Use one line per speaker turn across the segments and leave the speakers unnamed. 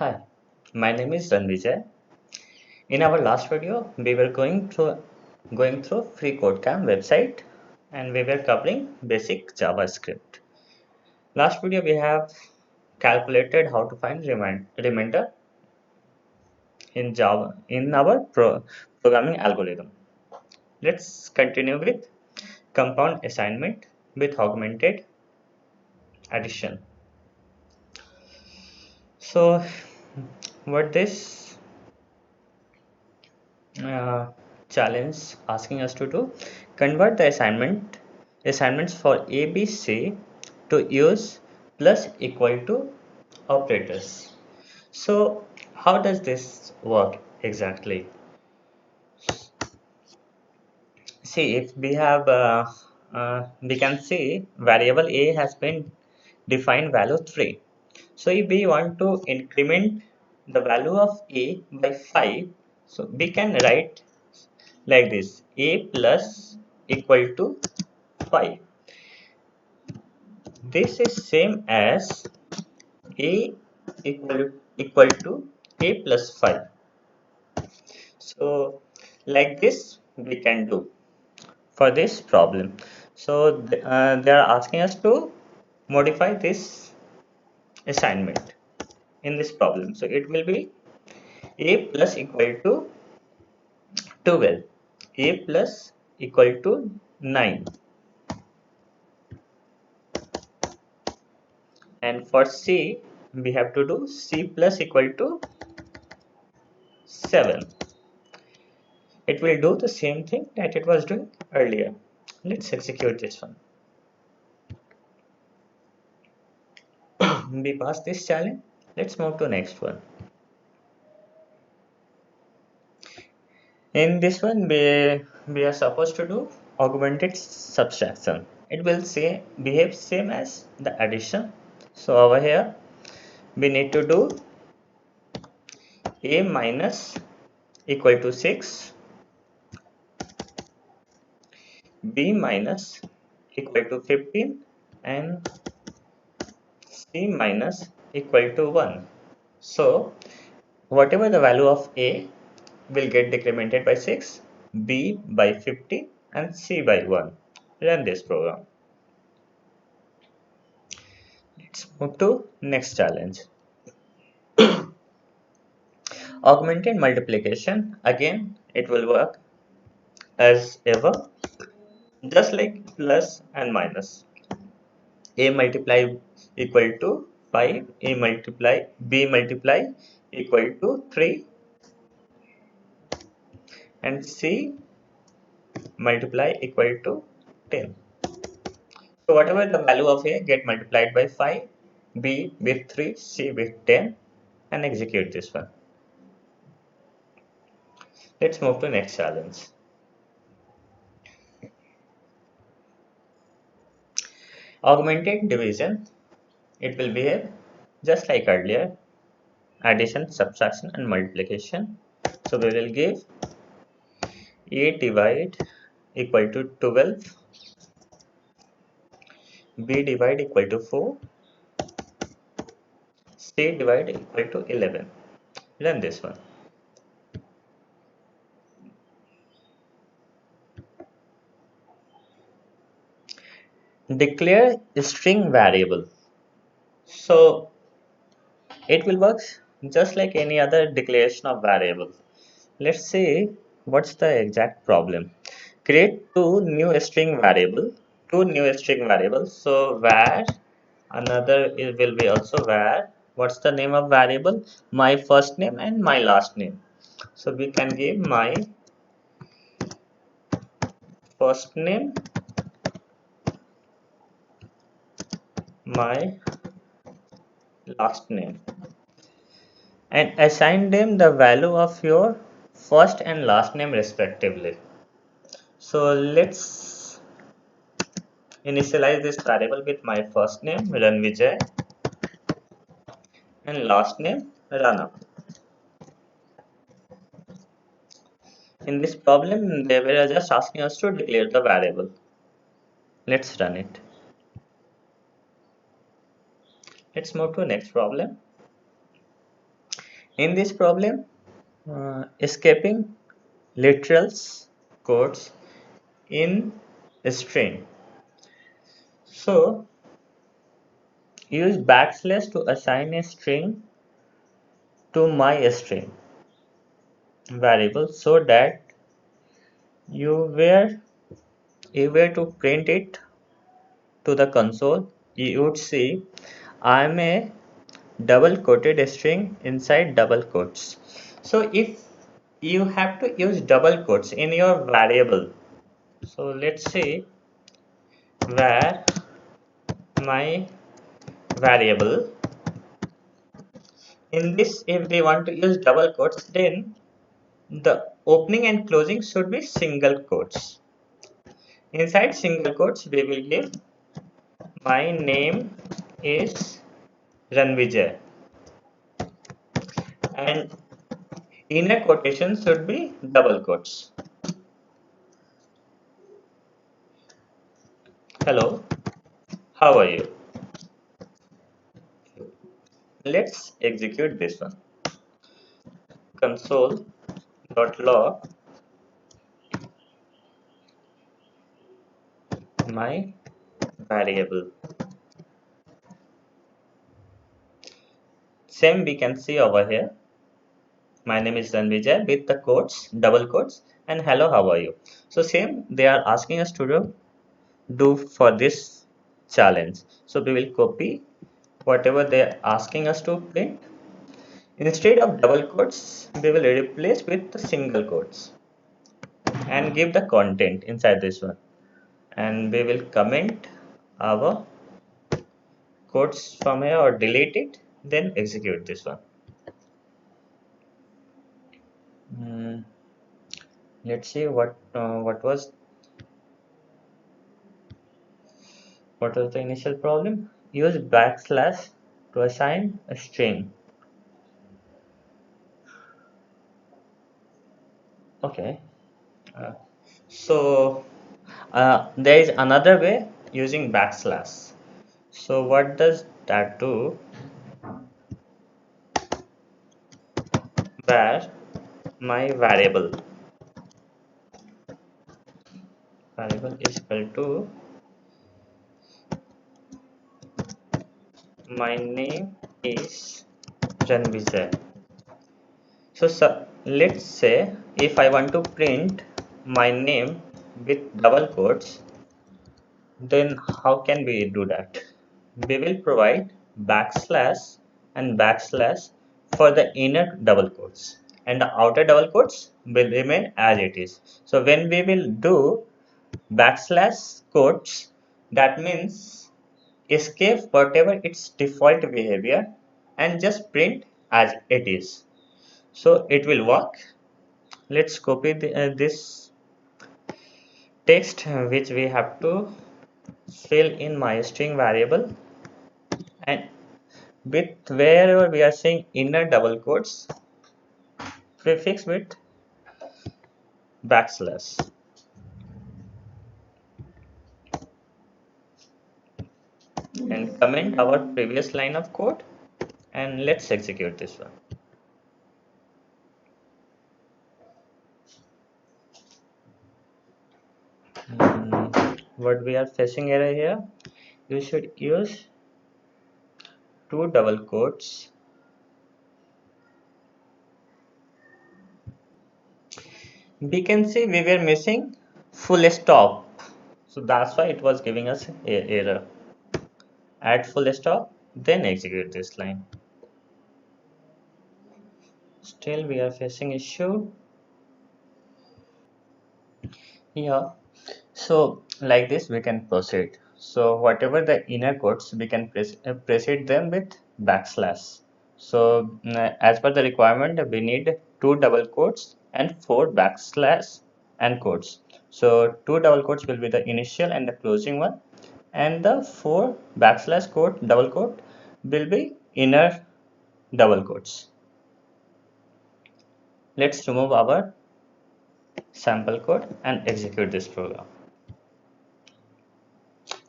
Hi, my name is Ranvijay. In our last video, we were going through FreeCodeCamp website and we were covering basic JavaScript. Last video we have calculated how to find remainder in Java in our programming algorithm. Let's continue with compound assignment with augmented addition. So what this uh, challenge asking us to do, convert the assignments for a b c to use plus equal to operators. So how does this work exactly? See, if we have we can see variable a has been defined value 3. So if we want to increment the value of a by 5, so we can write like this: a plus equal to 5. This is same as a equal to a plus 5. So like this we can do for this problem. So they are asking us to modify this assignment in this problem. So it will be a plus equal to 12, a plus equal to 9, and for C we have to do C plus equal to 7. It will do the same thing that it was doing earlier. Let's execute this one. We passed this challenge. Let's move to next one. In this one we are supposed to do augmented subtraction. It will say behave same as the addition. So over here we need to do a minus equal to 6, b minus equal to 15, and c minus equal to 1. So whatever the value of a will get decremented by 6, b by 50, and c by 1. Run this program. Let's move to next challenge. Augmented multiplication. Again, it will work as ever, just like plus and minus. A multiply equal to 5, a multiply b multiply equal to 3, and c multiply equal to 10. So whatever the value of a get multiplied by 5, b with 3, c with 10, and execute this one. Let's move to next challenge. Augmented division. It will behave just like earlier: addition, subtraction, and multiplication. So we will give a divide equal to 12, b divide equal to 4, c divide equal to 11. Run this one. Declare string variable. So it will work just like any other declaration of variable. Let's see what's the exact problem. Create two new string variables. So var, another it will be also var. What's the name of variable? My first name and my last name. So we can give my first name, my last name, and assign them the value of your first and last name respectively. So let's initialize this variable with my first name Ranvijay and last name Rana. In this problem they were just asking us to declare the variable. Let's run it. Let's move to next problem. In this problem, escaping literals quotes in a string. So use backslash to assign a string to my string variable so that you were you were to print it to the console. You would see I am a double quoted string inside double quotes. So if you have to use double quotes in your variable, so let's say where my variable, in this if we want to use double quotes, then the opening and closing should be single quotes. Inside single quotes we will give my name is Ranvijay, and inner quotation should be double quotes. Hello, how are you? Let's execute this one. Console.log my variable. Same we can see over here. My name is Ranvijay with the quotes, double quotes, and hello, how are you? So same they are asking us to do for this challenge. So we will copy whatever they are asking us to print. Instead of double quotes, we will replace with the single quotes and give the content inside this one. And we will comment our quotes from here or delete it, then execute this one. Hmm, let's see what was the initial problem. Use backslash to assign a string. Okay, uh, so there is another way using backslash. So what does that do? Where my variable is equal to my name is Ranvijay. So let's say if I want to print my name with double quotes, then how can we do that? We will provide backslash and backslash for the inner double quotes, and the outer double quotes will remain as it is. So when we will do backslash quotes, that means escape whatever its default behavior and just print as it is. So it will work. Let's copy this text which we have to fill in my string variable, and with wherever we are saying inner double quotes, prefix with backslash, and comment our previous line of code, and let's execute this one. What we are facing error here, you should use two double quotes. We can see we were missing full stop, so that's why it was giving us error. Add full stop, then execute this line. Still we are facing issue. Yeah, so like this we can proceed. So whatever the inner quotes, we can precede them with backslash. So as per the requirement, we need two double quotes and four backslash and quotes. So two double quotes will be the initial and the closing one, and the four backslash quote double quote will be inner double quotes. Let's remove our sample code and execute this program.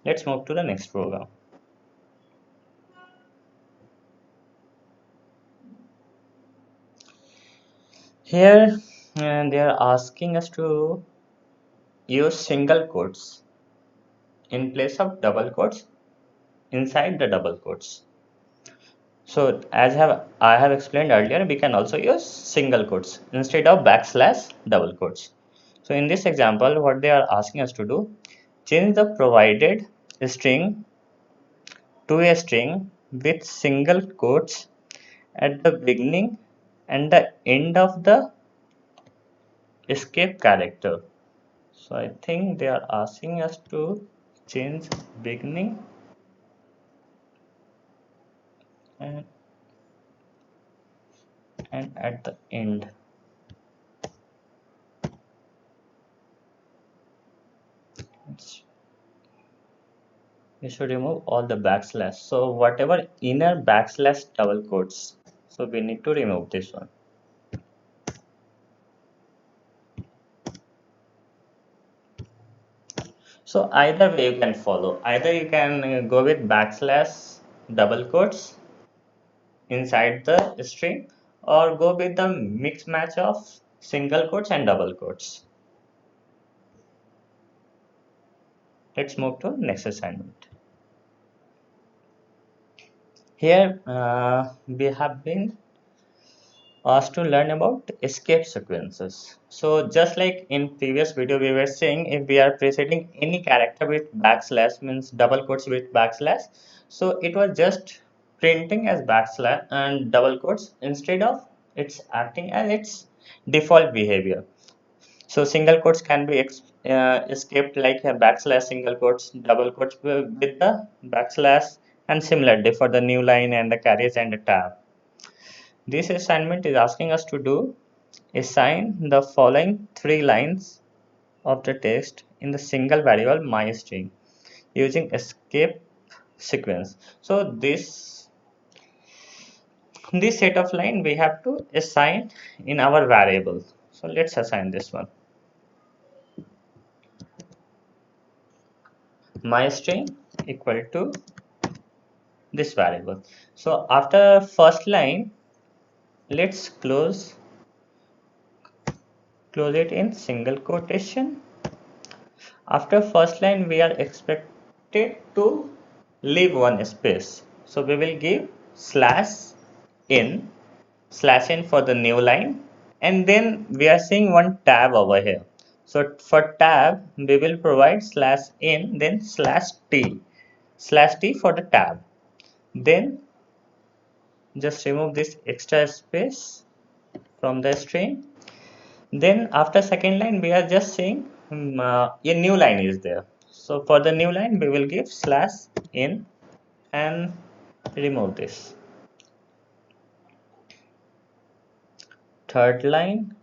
Let's move to the next program. Here they are asking us to use single quotes in place of double quotes inside the double quotes. So as I have explained earlier, we can also use single quotes instead of backslash double quotes. So in this example, what they are asking us to do, change the provided string to a string with single quotes at the beginning and the end of the escape character. So I think they are asking us to change beginning and, and at the end. We should remove all the backslash. So whatever inner backslash double quotes. So we need to remove this one. So either way you can follow. Either you can go with backslash double quotes inside the string or go with the mixed match of single quotes and double quotes. Let's move to next assignment. Here we have been asked to learn about escape sequences. So just like in previous video we were saying, if we are preceding any character with backslash, means double quotes with backslash, so it was just printing as backslash and double quotes instead of it's acting as its default behavior. So single quotes can be escaped like a backslash single quotes, double quotes with the backslash, and similarly for the new line and the carriage and the tab. This assignment is asking us to do assign the following three lines of the text in the single variable myString using escape sequence. So this set of line we have to assign in our variable. So let's assign this one. MyString equal to this variable. So after first line, let's close it in single quotation. After first line, we are expected to leave one space. So we will give in for the new line, and then we are seeing one tab over here. So for tab, we will provide /in, then /t for the tab. Then just remove this extra space from the string. Then after second line, we are just saying a new line is there. So for the new line, we will give /in and remove this. Third line,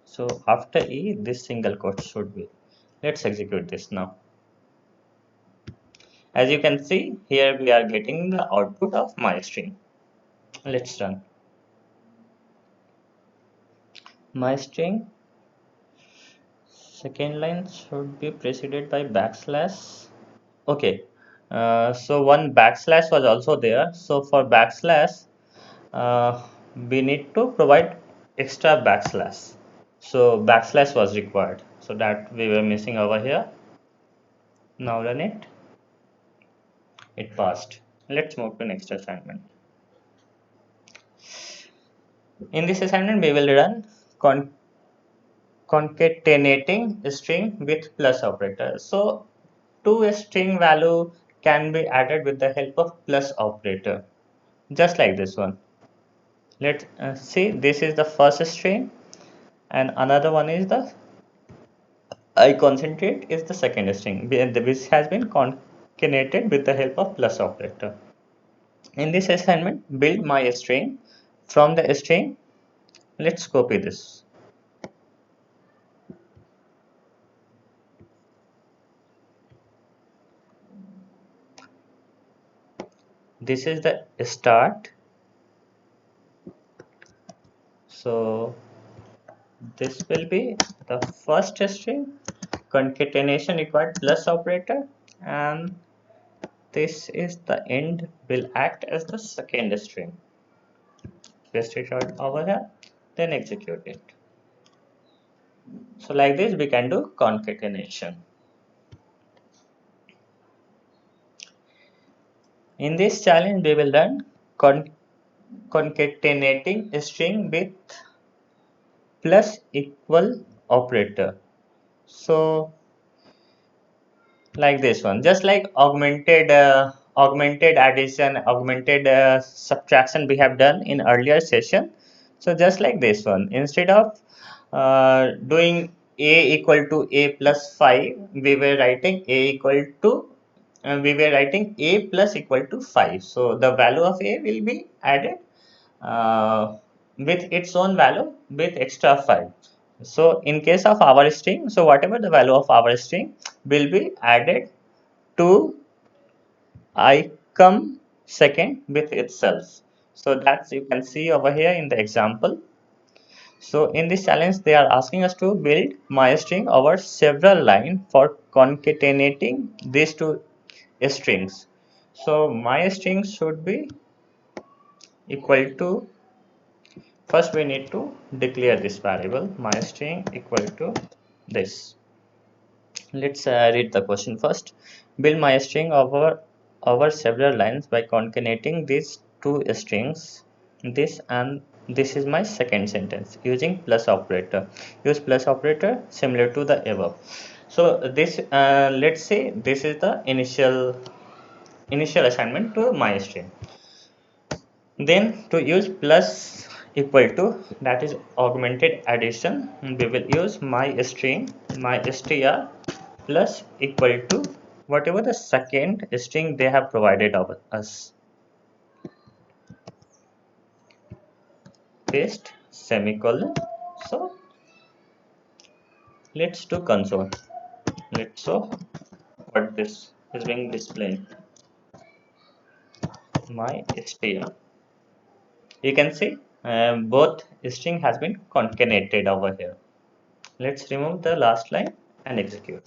so after E, this single quote should be. Let's execute this now. As you can see, here we are getting the output of MyString. Let's run. MyString, second line should be preceded by backslash. Okay, so one backslash was also there. So for backslash, we need to provide extra backslash. So backslash was required. So that we were missing over here. Now run it. It passed. Let's move to next assignment. In this assignment, we will run concatenating string with plus operator. So two string value can be added with the help of plus operator, just like this one. Let's see, this is the first string and another one is the I concentrate is the second string, which has been concatenated with the help of plus operator. In this assignment, build my string. From the string, let's copy this. This is the start. So this will be the first string, concatenation required plus operator, and this is the end will act as the second string. Paste it out over here, then execute it. So like this we can do concatenation. In this challenge we will learn concatenating a string with plus equal operator. So like this one, just like augmented addition, augmented subtraction we have done in earlier session. So just like this one, instead of doing a equal to a plus 5, we were writing a equal to we were writing a plus equal to 5. So the value of a will be added with its own value with extra 5. So in case of our string, so whatever the value of our string will be added to I come second with itself. So that's you can see over here in the example. So in this challenge they are asking us to build MyString over several lines for concatenating these two strings. So MyString should be equal to, first we need to declare this variable MyString equal to this. Let's read the question first. Build my string over several lines by concatenating these two strings. This and this is my second sentence using plus operator. Use plus operator similar to the above. So this let's say this is the initial assignment to my string. Then to use plus equal to, that is augmented addition, we will use my string my str plus equal to whatever the second string they have provided of us. Paste semicolon. So let's do console. Let's show what this is being displayed. My str. You can see both string has been concatenated over here. Let's remove the last line and execute.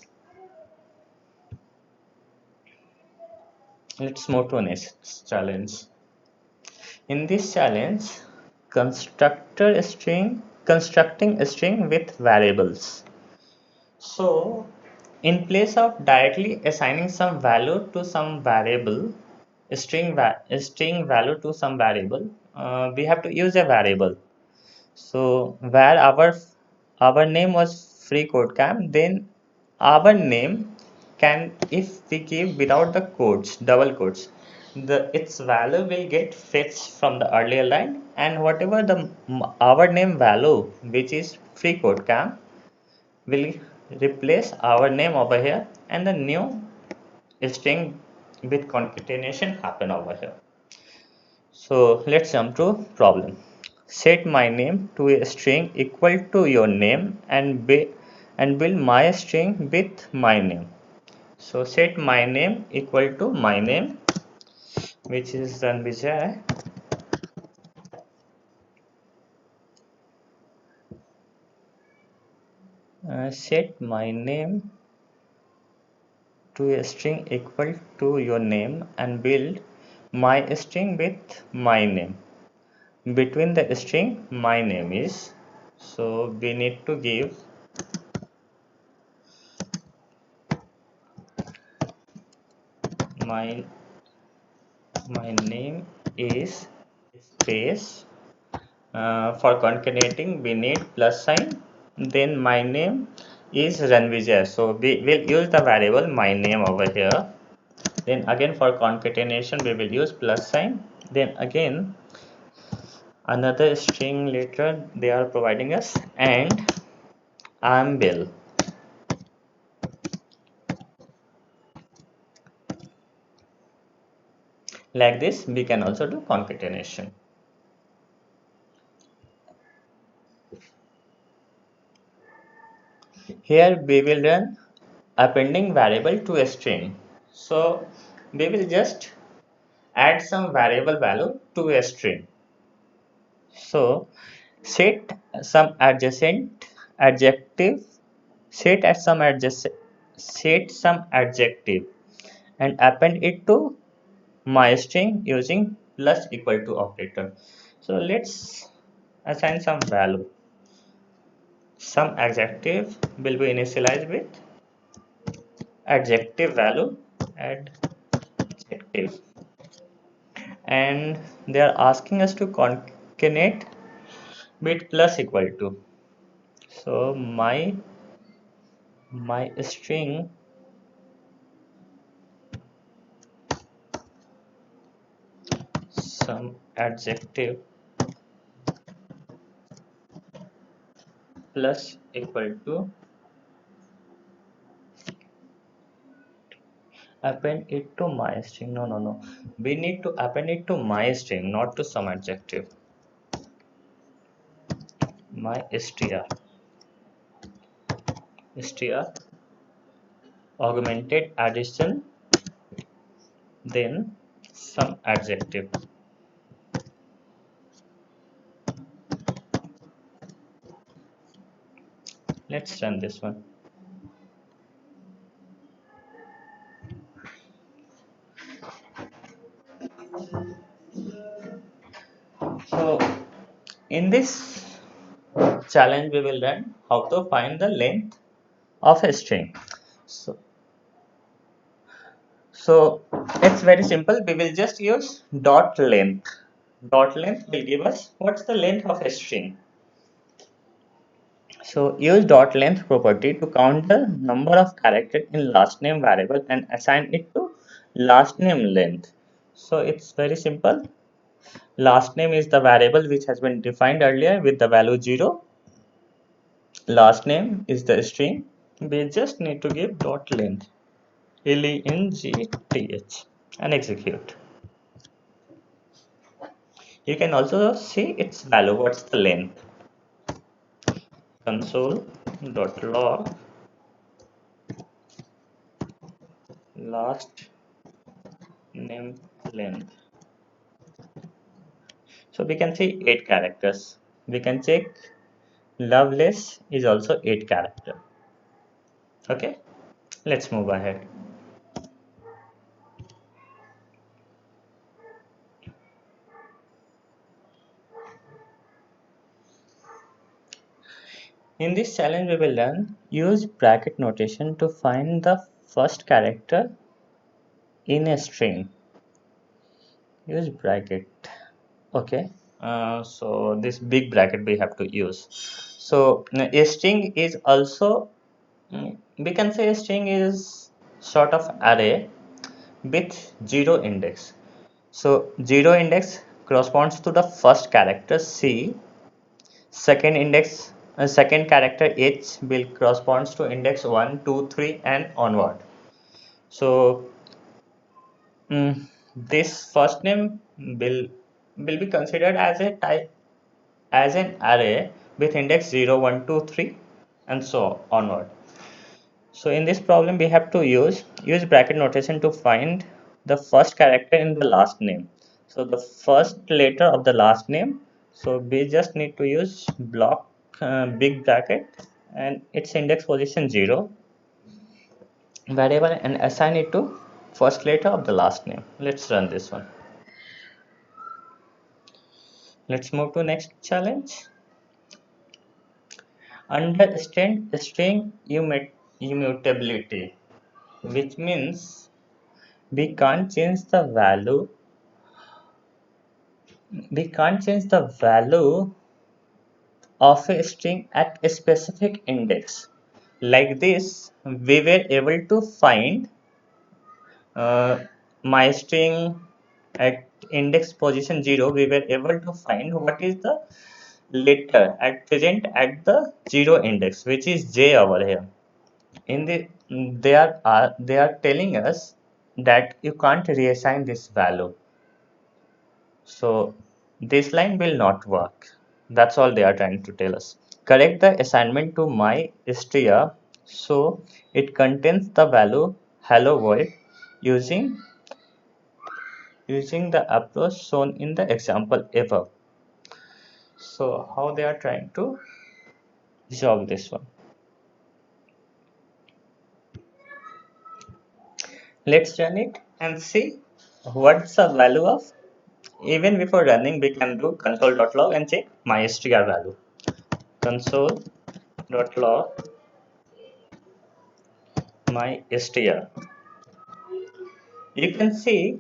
Let's move to next challenge. In this challenge, constructing a string with variables. So, in place of directly assigning some value to some variable, a string value to some variable, we have to use a variable. So, where our name was free code camp, then our name can, if we give without the quotes, double quotes, the its value will get fetched from the earlier line, and whatever the our name value which is free code camp will replace our name over here, and the new string with concatenation happen over here. So let's jump to problem. Set my name to a string equal to your name and build my string with my name. So set my name equal to my name, which is Ranvijay. Set my name to a string equal to your name and build my string with my name. Between the string my name is, so we need to give my name is space. For concatenating we need plus sign, then my name is Ranvijay, so we will use the variable my name over here. Then again for concatenation we will use plus sign, then again another string later they are providing us, and I am Bill. Like this we can also do concatenation. Here we will run appending variable to a string. So we will just add some variable value to a string. So set some adjacent adjective, set at some adjacent set some adjective and append it to my string using plus equal to operator. So let's assign some value. some adjective will be initialized with adjective value, adjective, and they are asking us to concatenate with plus equal to. So my string some adjective plus equal to append it to my string. No, we need to append it to my string, not to some adjective. My str augmented addition, then some adjective. Let's run this one. So in this challenge we will learn how to find the length of a string. So it's very simple. We will just use dot length. Dot length will give us what's the length of a string. So use dot length property to count the number of characters in last name variable and assign it to last name length. So it's very simple. Last name is the variable which has been defined earlier with the value 0. Last name is the string. We just need to give dot length, length, and execute. You can also see its value. What's the length? Console.log last name length. So we can see 8 characters. We can check Loveless is also 8 character. Okay, let's move ahead. In this challenge, we will learn use bracket notation to find the first character in a string. Use bracket. Okay, so this big bracket we have to use. So a string is also, we can say a string is sort of array with 0 index. So 0 index corresponds to the first character C, second index second character H will corresponds to index 1, 2, 3 and onward. So this first name will be considered as a type as an array with index 0, 1, 2, 3 and so onward. So in this problem we have to use bracket notation to find the first character in the last name. So the first letter of the last name. So we just need to use block big bracket and its index position 0 variable and assign it to first letter of the last name. Let's run this one. Let's move to next challenge. Understand string immutability, which means we can't change the value of a string at a specific index. Like this, we were able to find my string at index position 0. We were able to find what is the letter at present at the 0 index, which is j over here. In the they are telling us that you can't reassign this value. So this line will not work. That's all they are trying to tell us. Correct the assignment to my str so it contains the value hello world using the approach shown in the example above. So how they are trying to resolve this one? Let's run it and see what's the value of. Even before running, we can do console.log and check my str value. Console dot log my str. You can see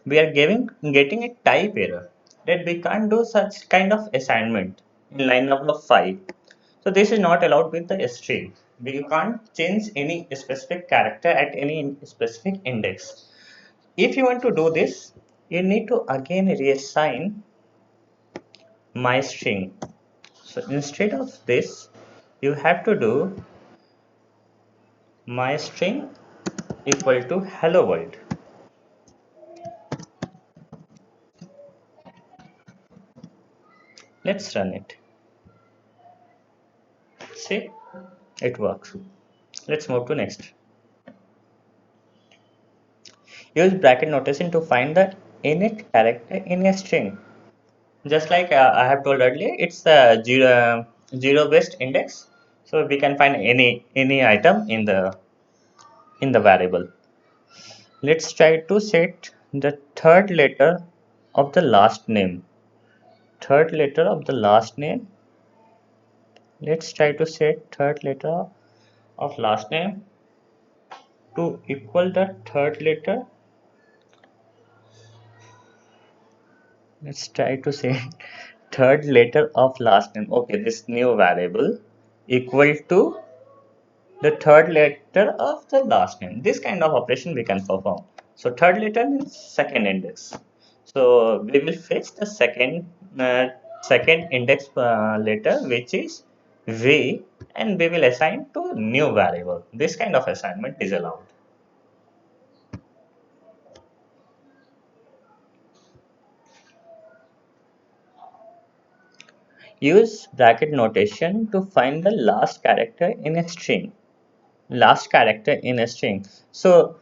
we are getting a type error that we can't do such kind of assignment in line number 5. So this is not allowed with the string. You can't change any specific character at any specific index. If you want to do this, you need to again reassign my string. So instead of this, you have to do my string equal to hello world. Let's run it. See, it works. Let's move to next. Use bracket notation to find the init character in a string. Just like I have told earlier, it's a zero based index, so we can find any item in the variable. Let's try to set the third letter of the last name. Third letter of the last name. Let's try to set third letter of last name to equal the third letter. Let's try to say third letter of last name. Okay, this new variable equal to the third letter of the last name. This kind of operation we can perform. So third letter means second index. So we will fetch the second index letter, which is v, and we will assign to new variable. This kind of assignment is allowed. Use bracket notation to find the last character in a string. Last character in a string. So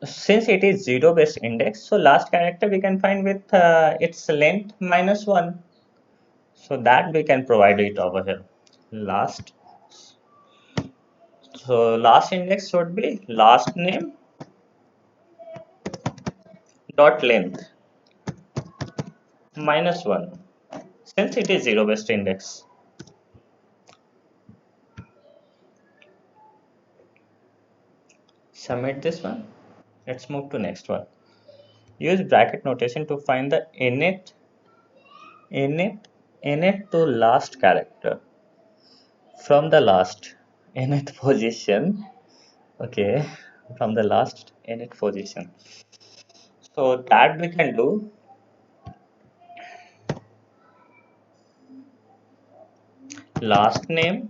since it is zero based index, so last character we can find with its length minus 1. So that we can provide it over here. Last. So last index should be last name dot length minus 1, since it is zero based index. Submit this one. Let's move to next one. Use bracket notation to find the init init to last character from the last nth position. Okay, from the last init position. So that we can do last name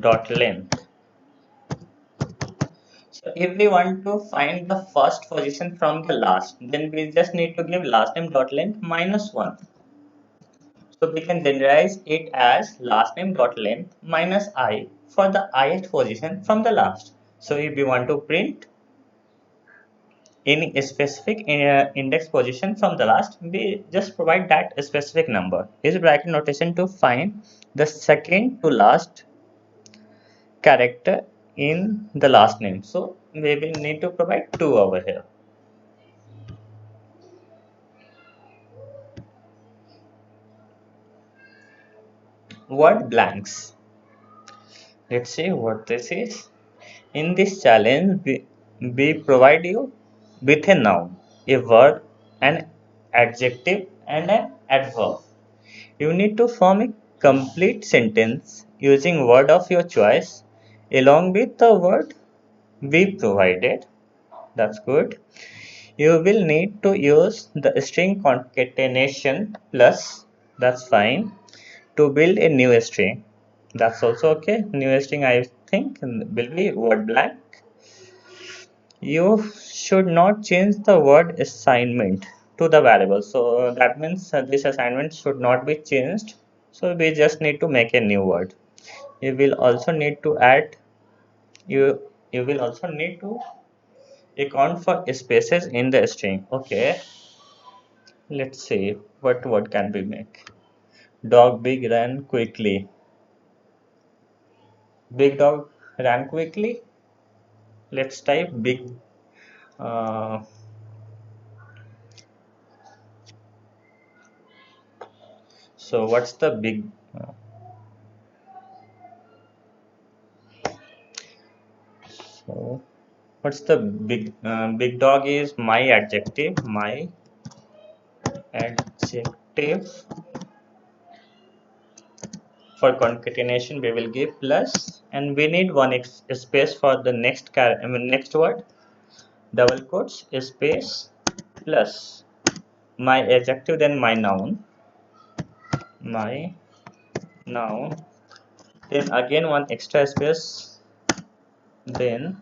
dot length. So if we want to find the first position from the last, then we just need to give last name dot length minus 1. So we can generalize it as last name dot length minus I for the ith position from the last. So if we want to print any specific index position from the last, we just provide that specific number. Use bracket notation to find the second to last character in the last name. So we will need to provide 2 over here. Word blanks. Let's see what this is. In this challenge, we provide you with a noun, a verb, an adjective, and an adverb. You need to form a complete sentence using word of your choice along with the word we provided. That's good. You will need to use the string concatenation plus, that's fine, to build a new string. That's also okay. New string I think will be word blank. You should not change the word assignment to the variable. So that means this assignment should not be changed. So we just need to make a new word. You will also need to add you you will also need to account for spaces in the string. Okay, let's see what word can we make. Dog big ran quickly. Big dog ran quickly. Let's type big. Uh, So what's the big so what's the big dog is my adjective, for concatenation we will give plus, and we need one space for the next word, double quotes space plus my adjective, then my noun, then again one extra space, then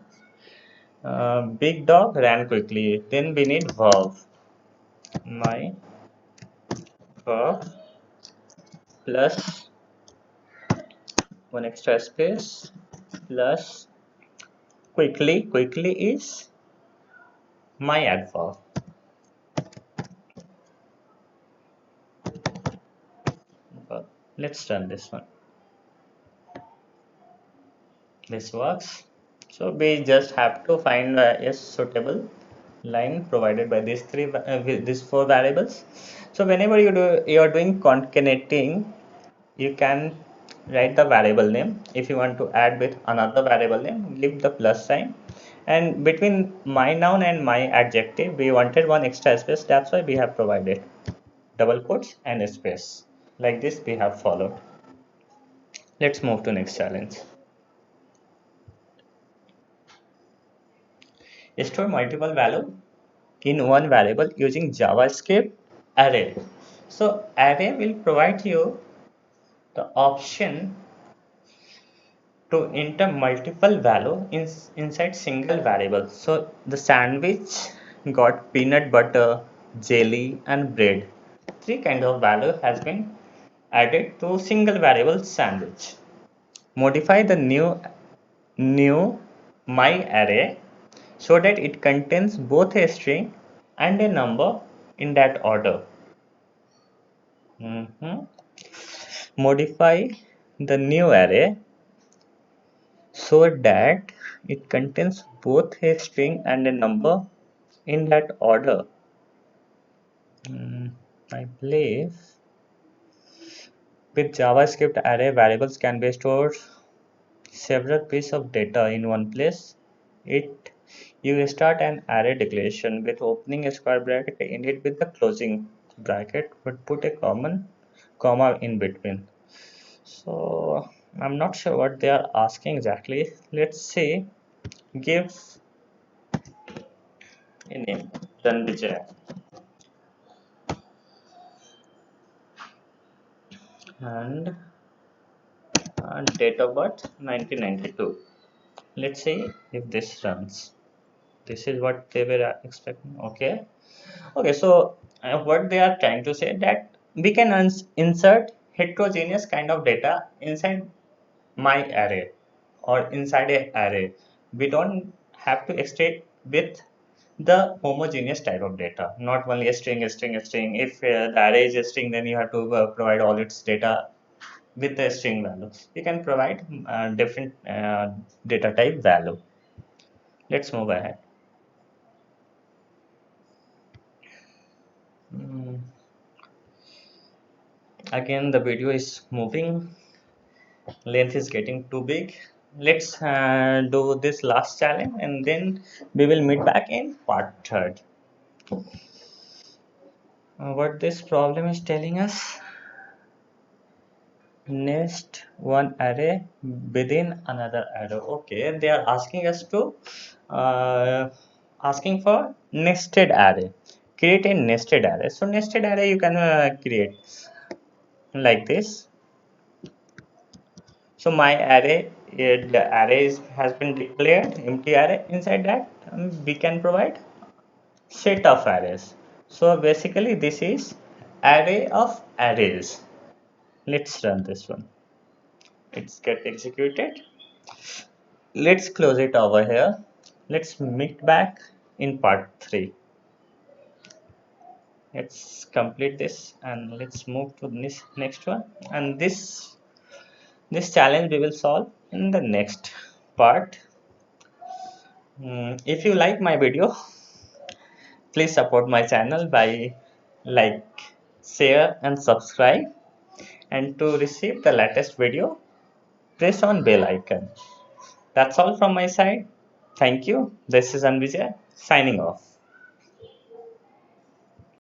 big dog ran quickly, then we need verb, my verb plus one extra space plus quickly is my adverb. Let's run this one. This works. So we just have to find a suitable line provided by with these four variables. So whenever you are doing concatenating, you can write the variable name. If you want to add with another variable name, leave the plus sign. And between my noun and my adjective, we wanted one extra space. That's why we have provided double quotes and a space. Like this, we have followed. Let's move to next challenge. Store multiple value in one variable using JavaScript array. So array will provide you the option to enter multiple value inside single variable. So the sandwich got peanut butter, jelly and bread. Three kinds of value has been added to single variable sandwich. Modify the new my array so that it contains both a string and a number in that order. Modify the new array so that it contains both a string and a number in that order. I believe with JavaScript array variables can be stored several pieces of data in one place. You start an array declaration with opening a square bracket, end it with the closing bracket, but put a comma in between. So I'm not sure what they are asking exactly. Let's see. Give a name. Ranvijay. And date of birth 1992. Let's see if this runs. This is what they were expecting. Okay, so what they are trying to say that we can insert heterogeneous kind of data inside my array or inside a array. We don't have to extract with the homogeneous type of data, not only a string. If the array is a string, then you have to provide all its data with the string value. You can provide different data type value. Let's move ahead. Mm, Again, the video is moving. Length is getting too big. Let's do this last challenge and then we will meet back in part third. What this problem is telling us: nest one array within another array. Okay, they are asking us to asking for nested array. Create a nested array. So nested array you can create like this. So my array, the has been declared empty array. Inside that we can provide set of arrays. So basically this is array of arrays. Let's run this one. It's get executed. Let's close it over here. Let's meet back in part 3. Let's complete this and let's move to this next one. And this challenge we will solve in the next part. If you like my video, please support my channel by like, share and subscribe. And to receive the latest video, press on bell icon. That's all from my side. Thank you. This is Anvijay signing off.